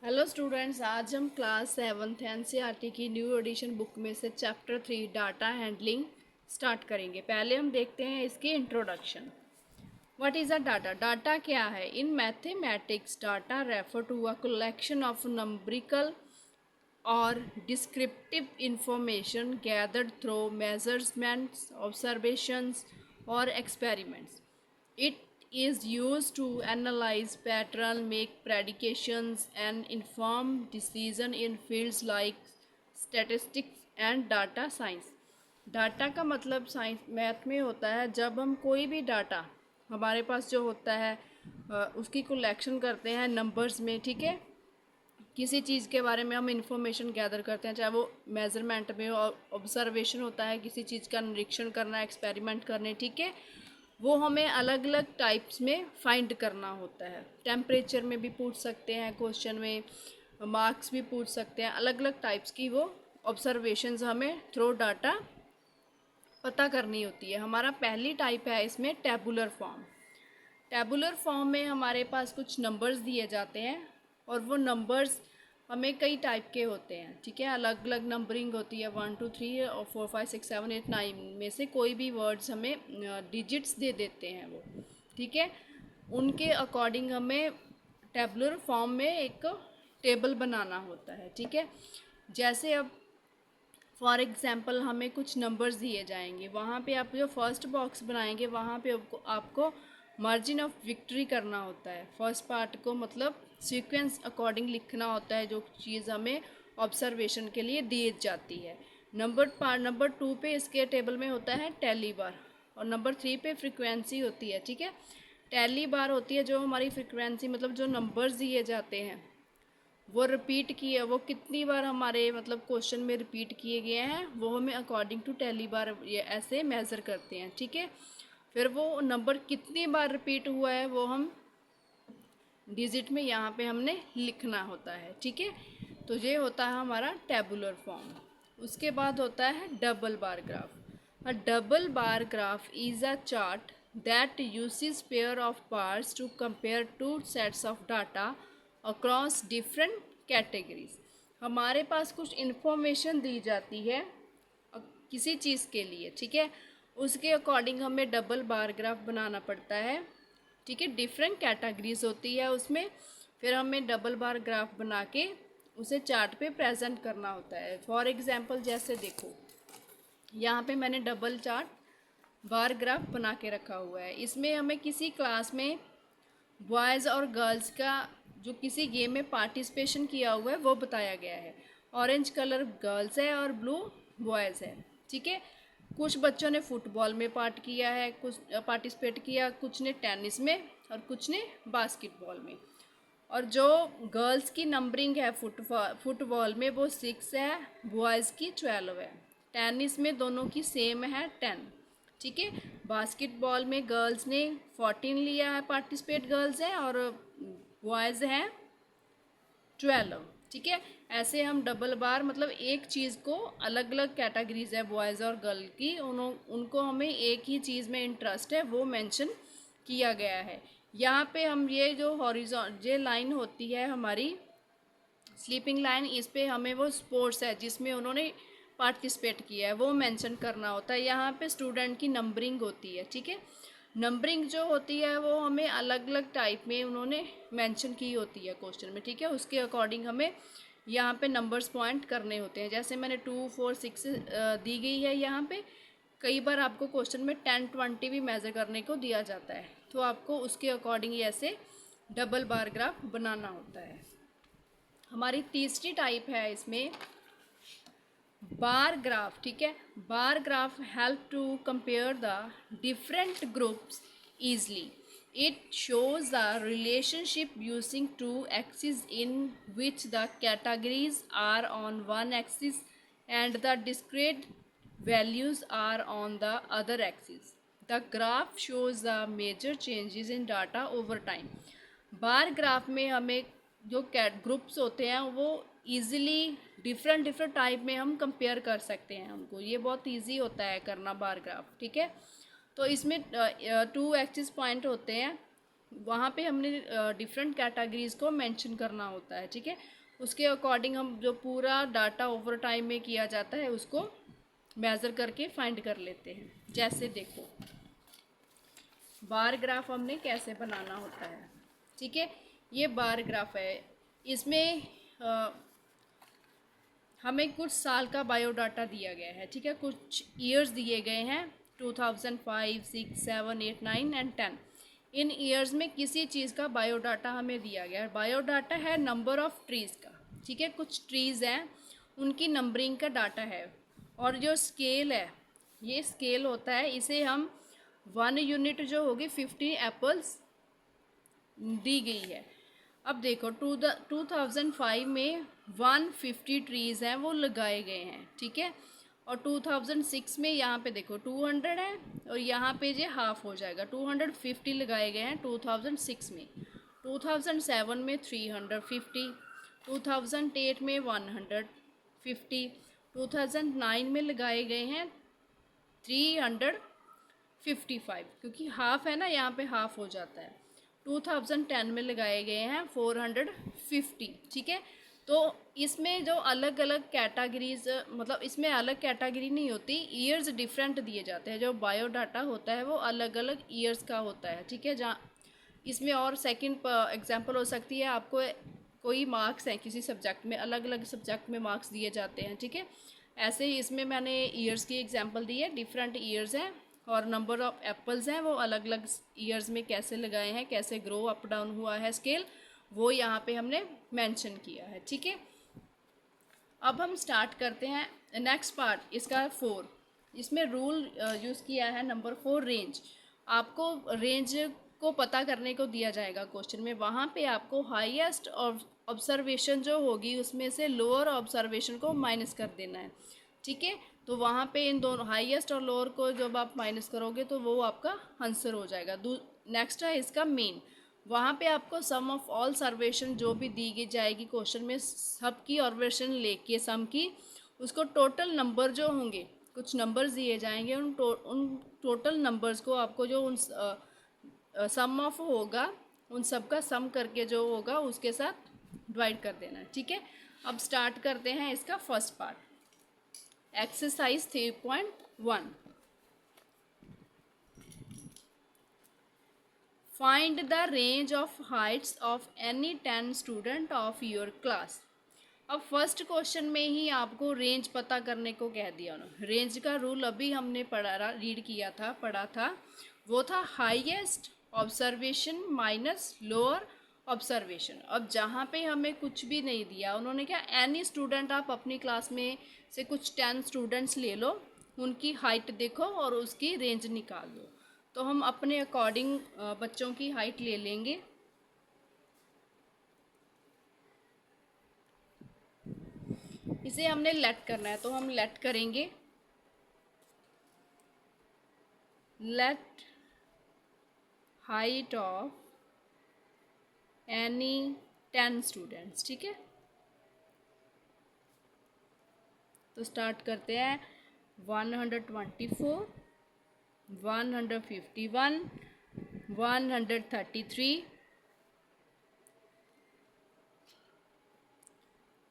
Hello students, आज हम class 7th NCERT की न्यू एडिशन बुक में से चैप्टर 3 डाटा हैंडलिंग स्टार्ट करेंगे। पहले हम देखते हैं इसकी introduction. What is a data? Data क्या है? In mathematics data refer to a collection of numerical और descriptive information gathered through measurements, observations और experiments. It is used to analyze pattern, make predictions, and inform decision in fields like statistics and data science. Data का मतलब science math में होता है जब हम कोई भी डाटा हमारे पास जो होता है उसकी कलेक्शन करते हैं नंबर्स में। ठीक है, किसी चीज़ के बारे में हम इंफॉर्मेशन गैदर करते हैं, चाहे वो मेजरमेंट में ऑब्जर्वेशन होता है, किसी चीज़ का निरीक्षण करना, एक्सपेरिमेंट करने। ठीक है, वो हमें अलग अलग टाइप्स में फाइंड करना होता है। टेम्परेचर में भी पूछ सकते हैं क्वेश्चन में, मार्क्स भी पूछ सकते हैं। अलग अलग टाइप्स की वो ऑब्जर्वेशंस हमें थ्रू डाटा पता करनी होती है। हमारा पहली टाइप है इसमें टेबुलर फॉर्म। टेबुलर फॉर्म में हमारे पास कुछ नंबर्स दिए जाते हैं और वो नंबर्स हमें कई टाइप के होते हैं। ठीक है, अलग अलग नंबरिंग होती है, 1 2 3 और 4 5 6 7 8 9 में से कोई भी वर्ड्स हमें डिजिट्स दे देते हैं वो। ठीक है, उनके अकॉर्डिंग हमें टेबुलर फॉर्म में एक टेबल बनाना होता है। ठीक है, जैसे अब फॉर एग्ज़ाम्पल हमें कुछ नंबर्स दिए जाएंगे, वहाँ पे आप जो फर्स्ट बॉक्स बनाएंगे वहाँ पे आपको मार्जिन ऑफ विक्ट्री करना होता है। फर्स्ट पार्ट को मतलब सीक्वेंस अकॉर्डिंग लिखना होता है, जो चीज़ हमें ऑब्जर्वेशन के लिए दी जाती है। नंबर 2 पे इसके टेबल में होता है टैली बार और नंबर 3 पे फ्रीक्वेंसी होती है। ठीक है, टैली बार होती है जो हमारी फ्रीक्वेंसी मतलब जो नंबर्स दिए जाते हैं वो रिपीट किए, वो कितनी बार हमारे मतलब क्वेश्चन में रिपीट किए गए हैं वो हमें अकॉर्डिंग टू टैली बार ये ऐसे मेज़र करते हैं। ठीक है, फिर वो नंबर कितनी बार रिपीट हुआ है वो हम डिजिट में यहाँ पे हमने लिखना होता है। ठीक है, तो ये होता है हमारा टेबुलर फॉर्म। उसके बाद होता है double bar graph. A double bar graph is a chart that uses pair of bars to compare two sets of data across different categories. हमारे पास कुछ इन्फॉर्मेशन दी जाती है किसी चीज़ के लिए। ठीक है, उसके अकॉर्डिंग हमें डबल बार ग्राफ बनाना पड़ता है। ठीक है, डिफरेंट कैटेगरीज होती है उसमें, फिर हमें डबल बार ग्राफ बना के उसे चार्ट पे प्रेजेंट करना होता है। फॉर एग्जांपल जैसे देखो यहाँ पे मैंने डबल चार्ट बार ग्राफ बना के रखा हुआ है। इसमें हमें किसी क्लास में बॉयज़ और गर्ल्स का जो किसी गेम में पार्टिसिपेशन किया हुआ है वो बताया गया है। ऑरेंज कलर गर्ल्स है और ब्लू बॉयज़ है। ठीक है, कुछ बच्चों ने फुटबॉल में किया है, कुछ पार्टिसिपेट किया, कुछ ने टेनिस में और कुछ ने बास्केटबॉल में। और जो गर्ल्स की नंबरिंग है फुटबॉल में वो 6 है, बॉयज़ की 12 है। टेनिस में दोनों की सेम है 10। ठीक है, बास्केटबॉल में गर्ल्स ने 14 लिया है, पार्टिसिपेट गर्ल्स हैं, और बॉयज़ हैं 12। ठीक है, ऐसे हम डबल बार मतलब एक चीज़ को अलग अलग कैटेगरीज है बॉयज़ और गर्ल की, उनको हमें एक ही चीज़ में इंटरेस्ट है वो मेंशन किया गया है। यहाँ पे हम ये जो ये लाइन होती है हमारी स्लीपिंग लाइन, इस पे हमें वो स्पोर्ट्स है जिसमें उन्होंने पार्टिसिपेट किया है वो मेंशन करना होता है। यहाँ पे स्टूडेंट की नंबरिंग होती है। ठीक है, नंबरिंग जो होती है वो हमें अलग अलग टाइप में उन्होंने मेंशन की होती है क्वेश्चन में। ठीक है, उसके अकॉर्डिंग हमें यहाँ पे नंबर्स पॉइंट करने होते हैं। जैसे मैंने 2 4 6 दी गई है यहाँ पे। कई बार आपको क्वेश्चन में 10 20 भी मेज़र करने को दिया जाता है, तो आपको उसके अकॉर्डिंग ऐसे डबल बार ग्राफ बनाना होता है। हमारी तीसरी टाइप है इसमें बार ग्राफ। ठीक है, bar graph help to compare the different groups easily. It shows the relationship using two axes in which the categories are on one axis and the discrete values are on the other axis. The graph shows the major changes in data over time. Bar graph में हमें जो groups होते हैं वो easily different type में हम compare कर सकते हैं हमको। ये बहुत इजी होता है करना बार ग्राफ। ठीक है, तो इसमें 2 एक्सिस पॉइंट होते हैं, वहाँ पे हमने डिफरेंट कैटेगरीज को मेंशन करना होता है, ठीक है। उसके अकॉर्डिंग हम जो पूरा डाटा ओवर टाइम में किया जाता है उसको मेज़र करके फाइंड कर लेते हैं। जैसे देखो बार ग्राफ हमने कैसे बनाना होता है, ठीक है। ये बार ग्राफ है, इसमें हमें कुछ साल का बायोडाटा दिया गया है, ठीक है। कुछ ईयर्स दिए गए हैं 2005, 6, 7, 8, 9 एंड 10। इन ईयर्स में किसी चीज़ का बायोडाटा हमें दिया गया है। बायोडाटा है नंबर ऑफ़ ट्रीज़ का, ठीक है। कुछ ट्रीज़ हैं उनकी नंबरिंग का डाटा है। और जो स्केल है, ये स्केल होता है, इसे हम 1 यूनिट जो होगी 50 एप्पल्स दी गई है। अब देखो 2005 में 150 ट्रीज़ हैं वो लगाए गए हैं, ठीक है। और 2006 में यहाँ पे देखो 200 है और यहाँ पे ये हाफ हो जाएगा, 250 लगाए गए हैं 2006 में। 2007 में 350, 2008 में 150, 2009 में लगाए गए हैं 355, क्योंकि हाफ है ना, यहाँ पे हाफ हो जाता है। 2010 में लगाए गए हैं 450, ठीक है। तो इसमें जो अलग अलग कैटेगरीज, मतलब इसमें अलग कैटेगरी नहीं होती, ईयर्स डिफरेंट दिए जाते हैं। जो बायोडाटा होता है वो अलग अलग ईयर्स का होता है, ठीक है। जहाँ इसमें और सेकंड एग्जांपल हो सकती है, आपको कोई मार्क्स हैं किसी सब्जेक्ट में, अलग अलग सब्जेक्ट में मार्क्स दिए जाते हैं, ठीक है। ऐसे ही इसमें मैंने ईयर्स की एग्जांपल दी है, डिफरेंट ईयर्स हैं और नंबर ऑफ़ एप्पल्स हैं वो अलग अलग ईयर्स में कैसे लगाए हैं, कैसे ग्रो अप डाउन हुआ है स्केल, वो यहाँ पे हमने मेंशन किया है, ठीक है। अब हम स्टार्ट करते हैं नेक्स्ट पार्ट इसका 4। इसमें रूल यूज़ किया है नंबर 4, रेंज। आपको रेंज को पता करने को दिया जाएगा क्वेश्चन में। वहाँ पे आपको हाईएस्ट ऑब्जर्वेशन जो होगी उसमें से लोअर ऑब्जर्वेशन को माइनस कर देना है, ठीक है। तो वहाँ पे इन दोनों हाईएस्ट और लोअर को जब आप माइनस करोगे तो वो आपका आंसर हो जाएगा। नेक्स्ट है इसका मेन। वहाँ पे आपको सम ऑफ ऑल सर्वेशन जो भी दी जाएगी क्वेश्चन में, सबकी ऑब्जर्वेशन लेके सम की, उसको टोटल नंबर जो होंगे, कुछ नंबर्स दिए जाएंगे, उन टोटल नंबर्स को आपको जो उन सम ऑफ होगा उन सब का सम करके जो होगा उसके साथ डिवाइड कर देना है, ठीक है। अब स्टार्ट करते हैं इसका first part, exercise 3.1। Find the range of Heights of any 10 student of your class. अब फर्स्ट क्वेश्चन में ही आपको रेंज पता करने को कह दिया उन्होंने। रेंज का रूल अभी हमने पढ़ा था, वो था highest observation minus lower observation. अब जहाँ पे हमें कुछ भी नहीं दिया, उन्होंने क्या, एनी स्टूडेंट, आप अपनी क्लास में से कुछ 10 स्टूडेंट्स ले लो, उनकी हाइट देखो और उसकी रेंज निकाल लो। तो हम अपने अकॉर्डिंग बच्चों की हाइट ले लेंगे। इसे हमने लेट करना है, तो हम लेट करेंगे, let height of any 10 students, ठीक है। तो स्टार्ट करते हैं 124, 151, 133,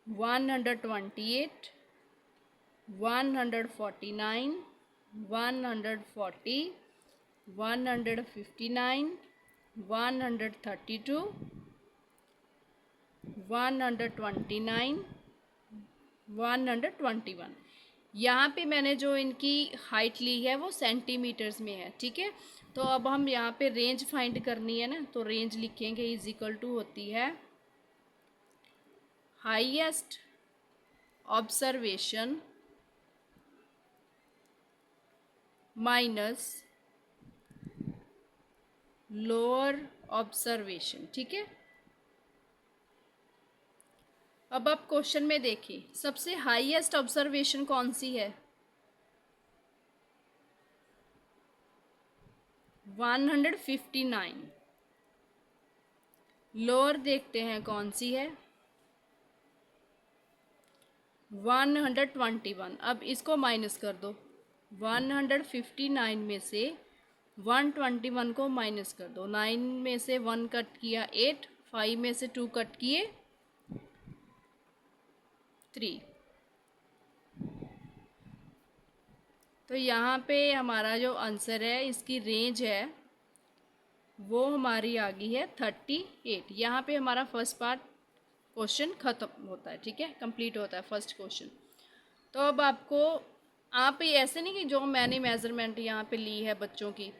128, 149, 140, 159, 132, 129, 121। यहाँ पे मैंने जो इनकी हाइट ली है वो सेंटीमीटर्स में है, ठीक है। तो अब हम यहाँ पे रेंज फाइंड करनी है ना, तो रेंज लिखेंगे इज इक्वल टू होती है highest observation minus lower observation, ठीक है। अब आप क्वेश्चन में देखिए सबसे हाईएस्ट ऑब्जर्वेशन कौन सी है, 159। लोअर देखते हैं कौन सी है, 121। अब इसको माइनस कर दो, 159 में से 121 को माइनस कर दो। 9 में से 1 कट किया 8, 5 में से 2 कट किए 3। तो यहाँ पे हमारा जो आंसर है, इसकी रेंज है वो हमारी आ गई है 38। यहाँ पे हमारा फर्स्ट पार्ट क्वेश्चन ख़त्म होता है, ठीक है, कंप्लीट होता है फर्स्ट क्वेश्चन। तो अब आपको, आप ये ऐसे नहीं कि जो मैंने मेज़रमेंट यहाँ पे ली है बच्चों की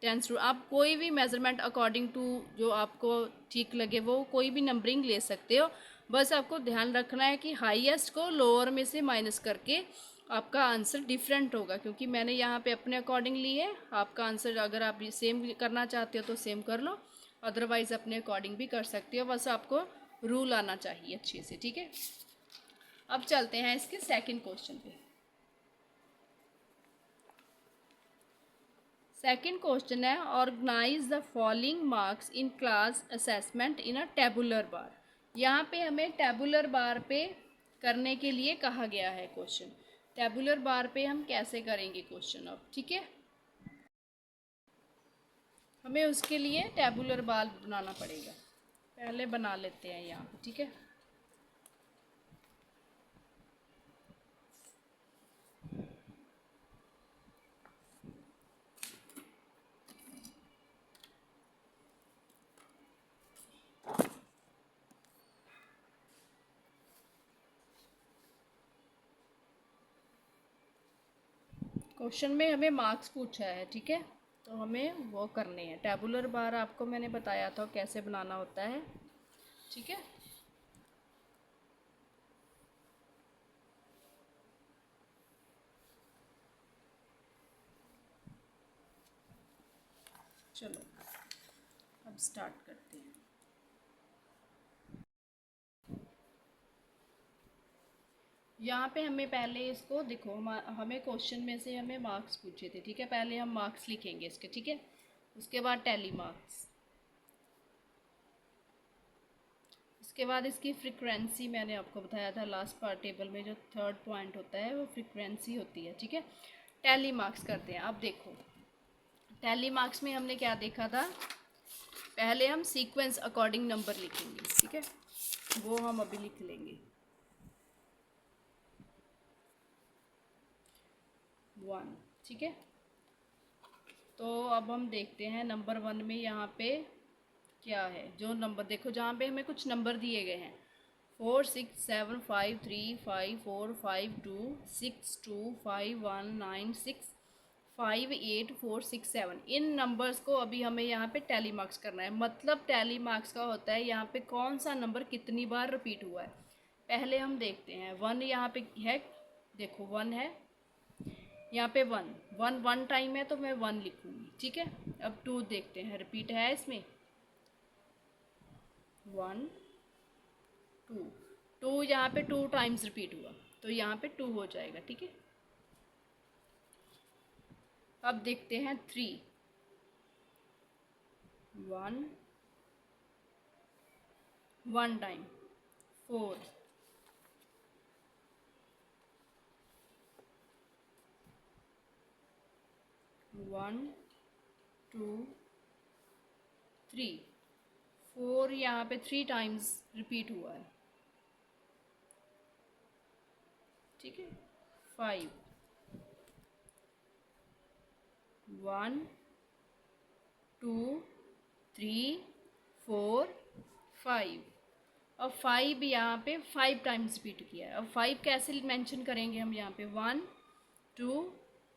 10 स्टूडेंट, आप कोई भी मेज़रमेंट अकॉर्डिंग टू जो आपको ठीक लगे वो कोई भी नंबरिंग ले सकते हो। बस आपको ध्यान रखना है कि हाईएस्ट को लोअर में से माइनस करके आपका आंसर डिफरेंट होगा, क्योंकि मैंने यहाँ पे अपने अकॉर्डिंग ली है। आपका आंसर अगर आप सेम करना चाहते हो तो सेम कर लो, अदरवाइज़ अपने अकॉर्डिंग भी कर सकते हो। बस आपको रूल आना चाहिए अच्छे से, ठीक है। अब चलते हैं इसके सेकंड क्वेश्चन पे। सेकंड क्वेश्चन है, organise the following marks in class assessment in a tabular bar. यहाँ पे हमें टेबुलर बार पे करने के लिए कहा गया है क्वेश्चन। टेबुलर बार पे हम कैसे करेंगे क्वेश्चन अब, ठीक है। हमें उसके लिए टेबुलर बार बनाना पड़ेगा। पहले बना लेते हैं यहाँ पे, ठीक है। क्वेश्चन में हमें मार्क्स पूछा है, ठीक है, तो हमें वो करने हैं। टेबुलर बार आपको मैंने बताया था कैसे बनाना होता है, ठीक है। चलो अब स्टार्ट करते हैं। यहाँ पे हमें पहले इसको देखो, हमें क्वेश्चन में से हमें मार्क्स पूछे थे, ठीक है। पहले हम मार्क्स लिखेंगे इसके, ठीक है। उसके बाद टैली मार्क्स, उसके बाद इसकी फ्रीक्वेंसी मैंने आपको बताया था लास्ट पार्ट टेबल में, जो थर्ड पॉइंट होता है वो फ्रीक्वेंसी होती है, ठीक है। टैली मार्क्स करते हैं। अब देखो टैली मार्क्स में हमने क्या देखा था, पहले हम सीक्वेंस अकॉर्डिंग नंबर लिखेंगे, ठीक है, वो हम अभी लिख लेंगे। 1, ठीक है। तो अब हम देखते हैं नंबर 1 में यहाँ पे क्या है। जो नंबर देखो, जहाँ पे हमें कुछ नंबर दिए गए हैं 4 6 7 5 3 5 4 5 2 6 2 5 1 9 6 5 8 4 6 7। इन नंबर्स को अभी हमें यहाँ पे टैली मार्क्स करना है। मतलब टैली मार्क्स का होता है यहाँ पे कौन सा नंबर कितनी बार रिपीट हुआ है। पहले हम देखते हैं 1 यहाँ पे है, देखो 1 है यहाँ पे। 1 टाइम है तो मैं 1 लिखूँगी, ठीक है। अब 2 देखते हैं, रिपीट है इसमें 1 2, 2 यहाँ पे 2 टाइम्स रिपीट हुआ तो यहाँ पे 2 हो जाएगा, ठीक है। अब देखते हैं 3, 1 टाइम, 4, 1 2 3, 4 यहाँ पे 3 टाइम्स रिपीट हुआ है, ठीक है। 5, 1 2 3 4 5। अब 5 यहाँ पे 5 टाइम्स रिपीट किया है। अब 5 कैसे मेंशन करेंगे हम यहाँ पे, 1 2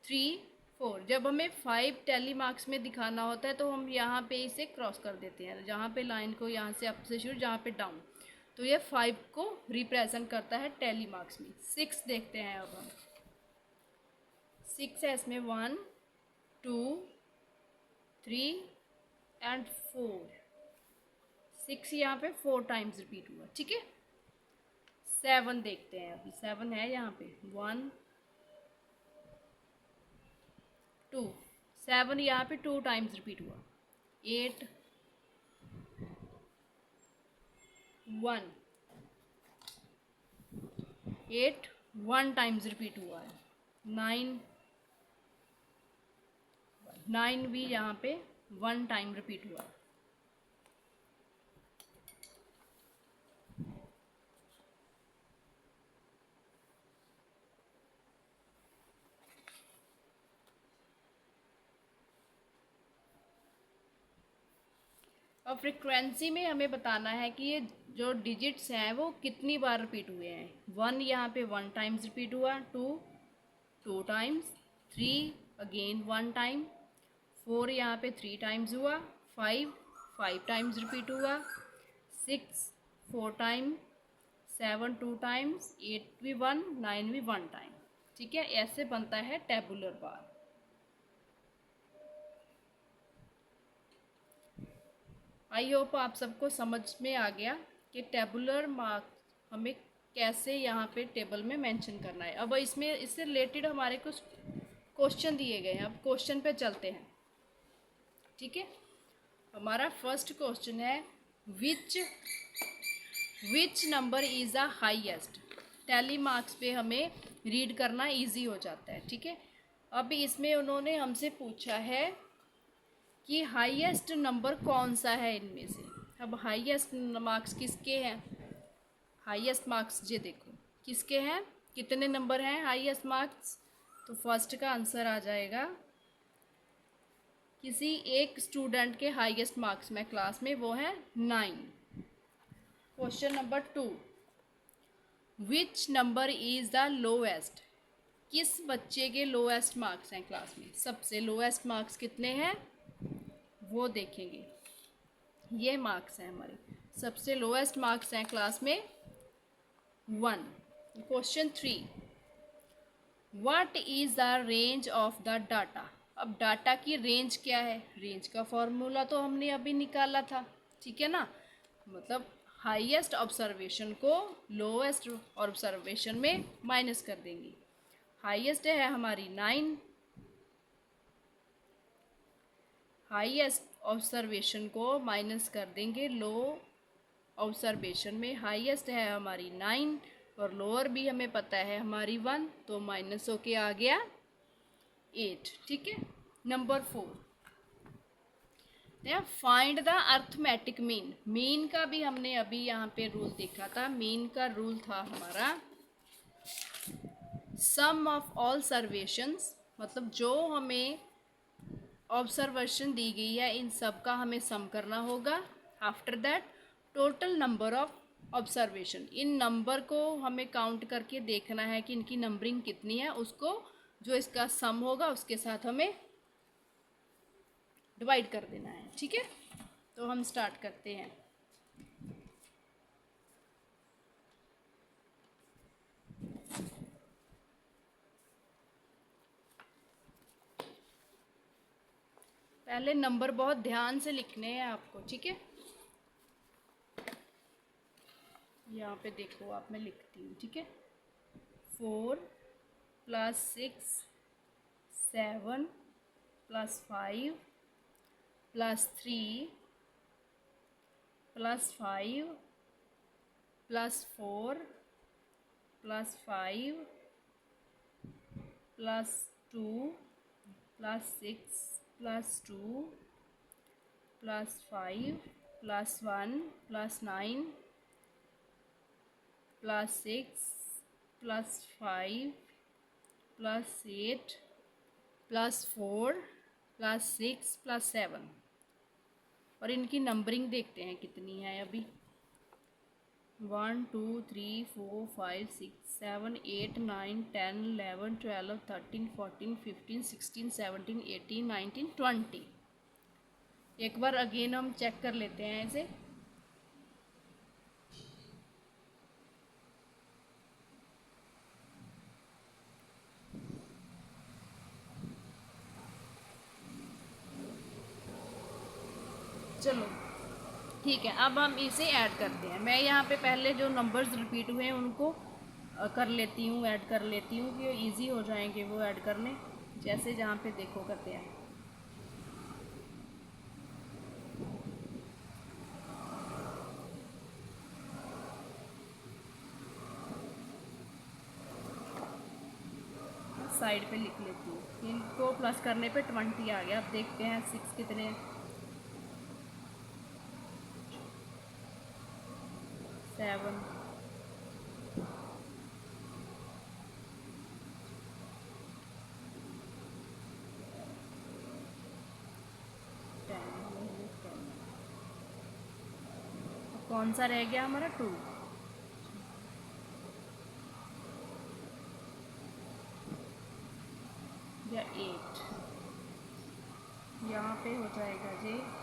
3 4। जब हमें 5 टैली मार्क्स में दिखाना होता है तो हम यहाँ पे इसे क्रॉस कर देते हैं, जहाँ पे लाइन को यहाँ से अप से शुरू, जहाँ पे डाउन, तो ये 5 को रिप्रेजेंट करता है टैली मार्क्स में। 6 देखते हैं अब हम, 6 है इसमें 1 2 3 एंड 4। 6 यहाँ पे 4 टाइम्स रिपीट हुआ, ठीक है। 7 देखते हैं अभी, 7 है यहाँ पे 1 2, 7 यहाँ पे 2 टाइम्स रिपीट हुआ। 8 1, 8 1 टाइम्स रिपीट हुआ है। 9 9 भी यहाँ पे 1 टाइम रिपीट हुआ। और फ्रिक्वेंसी में हमें बताना है कि ये जो डिजिट्स हैं वो कितनी बार रिपीट हुए हैं। 1 यहाँ पे 1 टाइम्स रिपीट हुआ, 2 2 टाइम्स, 3 अगेन 1 टाइम, 4 यहाँ पे 3 टाइम्स हुआ, 5 5 टाइम्स रिपीट हुआ, 6 4 टाइम, 7 2 टाइम्स, 8 भी 1, 9 भी 1 टाइम। ठीक है, ऐसे बनता है टेबुलर बार। आई होप आप सबको समझ में आ गया कि टेबुलर मार्क हमें कैसे यहाँ पे टेबल में मेंशन करना है। अब इससे रिलेटेड हमारे कुछ क्वेश्चन दिए गए हैं। अब क्वेश्चन पे चलते हैं। ठीक है, हमारा फर्स्ट क्वेश्चन है which number is the highest. Tally marks पे हमें रीड करना इजी हो जाता है। ठीक है, अब इसमें उन्होंने हमसे पूछा है कि हाईएस्ट नंबर कौन सा है इनमें से। अब हाईएस्ट मार्क्स किसके हैं? हाईएस्ट मार्क्स ये देखो किसके हैं, कितने नंबर हैं हाईएस्ट मार्क्स। तो फर्स्ट का आंसर आ जाएगा किसी एक स्टूडेंट के हाईएस्ट मार्क्स में क्लास में, वो है 9। Question number 2, which number is the lowest. किस बच्चे के लोएस्ट मार्क्स हैं क्लास में? सबसे लोएस्ट मार्क्स कितने हैं वो देखेंगे। ये मार्क्स हैं हमारे, सबसे लोएस्ट मार्क्स हैं क्लास में 1। Question 3, what is the range of the data. अब डाटा की रेंज क्या है? रेंज का फॉर्मूला तो हमने अभी निकाला था। ठीक है ना, मतलब हाईएस्ट ऑब्जर्वेशन को लोएस्ट ऑब्जर्वेशन में माइनस कर देंगे। हाईएस्ट है हमारी 9, हाईएस्ट ऑब्जर्वेशन को माइनस कर देंगे लो ऑब्जर्वेशन में। हाईएस्ट है हमारी 9 और लोअर भी हमें पता है हमारी 1, तो माइनस होके आ गया 8। ठीक है, number 4, find the arithmetic mean. Mean का भी हमने अभी यहाँ पे रूल देखा था। मीन का रूल था हमारा सम ऑफ ऑल सर्वेशंस, मतलब जो हमें ऑब्जर्वेशन दी गई है इन सब का हमें सम करना होगा। After that total number of observation, in number को हमें काउंट करके देखना है कि इनकी नंबरिंग कितनी है, उसको जो इसका सम होगा उसके साथ हमें डिवाइड कर देना है। ठीक है, तो हम स्टार्ट करते हैं। पहले नंबर बहुत ध्यान से लिखने हैं आपको। ठीक है, यहाँ पे देखो आप, मैं लिखती हूँ। ठीक है, 4 + 6 7 + 5 + 3 + 5 + 4 + 5 + 2 + 6 + 2 + 5 + 1 + 9 + 6 + 5 + 8 + 4 + 6 + 7। और इनकी नंबरिंग देखते हैं कितनी है अभी। 1 2 3 4 5 6 7 8 9 10 11 12 13 14 15 16 17 18 19 20। एक बार अगेन हम चेक कर लेते हैं इसे। चलो ठीक है, अब हम इसे ऐड करते हैं। मैं यहाँ पे पहले जो नंबर्स रिपीट हुए हैं उनको कर लेती हूँ, ऐड कर लेती हूँ कि इजी हो जाएंगे वो ऐड करने। जैसे जहाँ पे देखो करते हैं। साइड पे लिख लेती हूँ। इनको प्लस करने पे 20 आ गया। अब देखते हैं 6 कितने, 7, 10। कौन सा रह गया हमारा? 2 या 8, यहाँ पे हो जाएगा जी 8।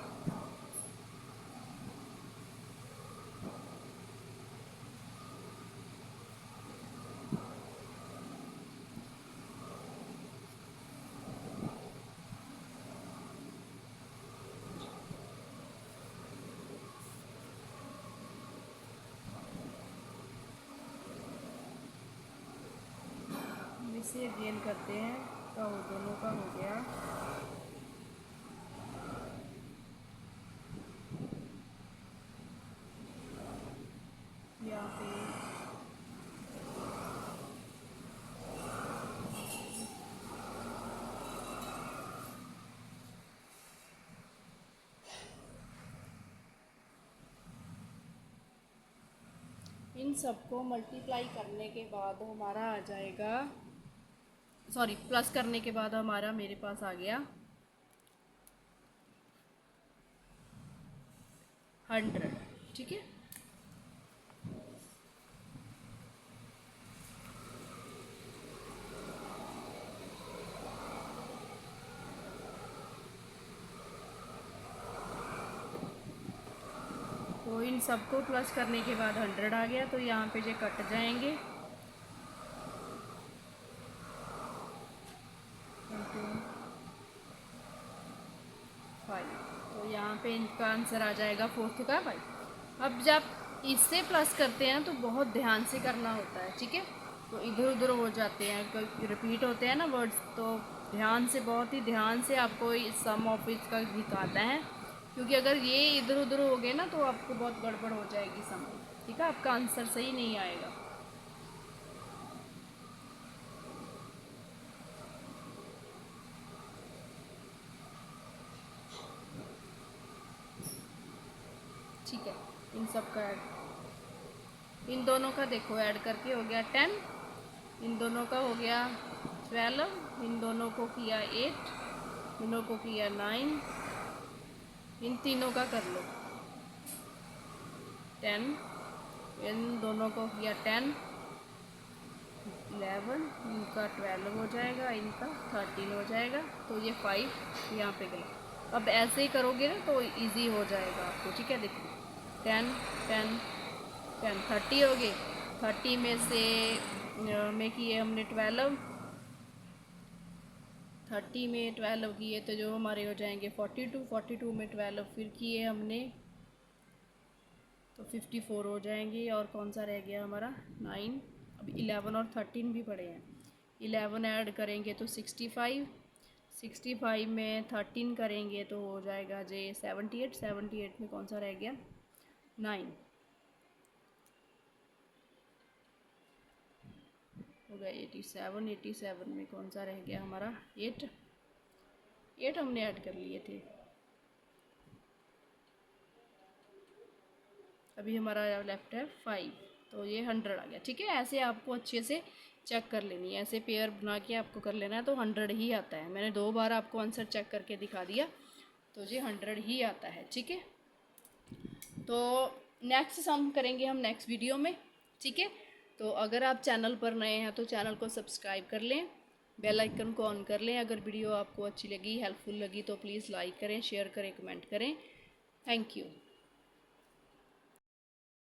इसे गेन करते हैं तो दोनों का हो गया यहाँ पे इन सबको मल्टीप्लाई करने के बाद हमारा आ जाएगा, सॉरी प्लस करने के बाद हमारा मेरे पास आ गया 100। ठीक है, तो इन सबको प्लस करने के बाद 100 आ गया। तो यहाँ पे जो कट जाएंगे 5, तो यहाँ पे इनका आंसर आ जाएगा 4 का 5। अब जब इससे प्लस करते हैं तो बहुत ध्यान से करना होता है। ठीक है, तो इधर उधर हो जाते हैं, रिपीट होते हैं ना वर्ड्स, तो ध्यान से, बहुत ही ध्यान से आपको सम ऑफ इसका निकालना है, क्योंकि अगर ये इधर उधर हो गए ना तो आपको बहुत गड़बड़ हो जाएगी सम। ठीक है, आपका आंसर सही नहीं आएगा। ठीक है, इन सब का ऐड, इन दोनों का देखो ऐड करके हो गया 10, इन दोनों का हो गया 12, इन दोनों को किया 8, दोनों को किया 9, इन तीनों का कर लो 10, इन दोनों को किया 10, 11, इनका 12 हो जाएगा, इनका 13 हो जाएगा, तो ये 5 यहाँ पे गया। अब ऐसे ही करोगे ना तो इजी हो जाएगा आपको। ठीक है, देखो 10 10 10 30 हो गए। 30 में से में किए हमने 12, 30 में 12 किए तो जो हमारे हो जाएंगे 42, 42 में 12 फिर किए हमने तो 54 हो जाएंगे। और कौन सा रह गया हमारा 9, अब 11 और 13 भी पड़े हैं। 11 ऐड करेंगे तो 65, 65 में 13 करेंगे तो हो जाएगा जे 78, 78 में कौन सा रह गया 9, हो गया 87, 87 में कौन सा रह गया हमारा 8, 8 हमने ऐड कर लिए थे। अभी हमारा लेफ्ट है 5, तो ये 100 आ गया। ठीक है, ऐसे आपको अच्छे से चेक कर लेनी है, ऐसे पेयर बना के आपको कर लेना है तो 100 ही आता है। मैंने 2 बार आपको आंसर चेक करके दिखा दिया, तो ये 100 ही आता है। ठीक है, तो नेक्स्ट सम करेंगे हम नेक्स्ट वीडियो में। ठीक है, तो अगर आप चैनल पर नए हैं तो चैनल को सब्सक्राइब कर लें, बेल आइकन को ऑन कर लें। अगर वीडियो आपको अच्छी लगी, हेल्पफुल लगी तो प्लीज़ लाइक करें, शेयर करें, कमेंट करें। Thank you.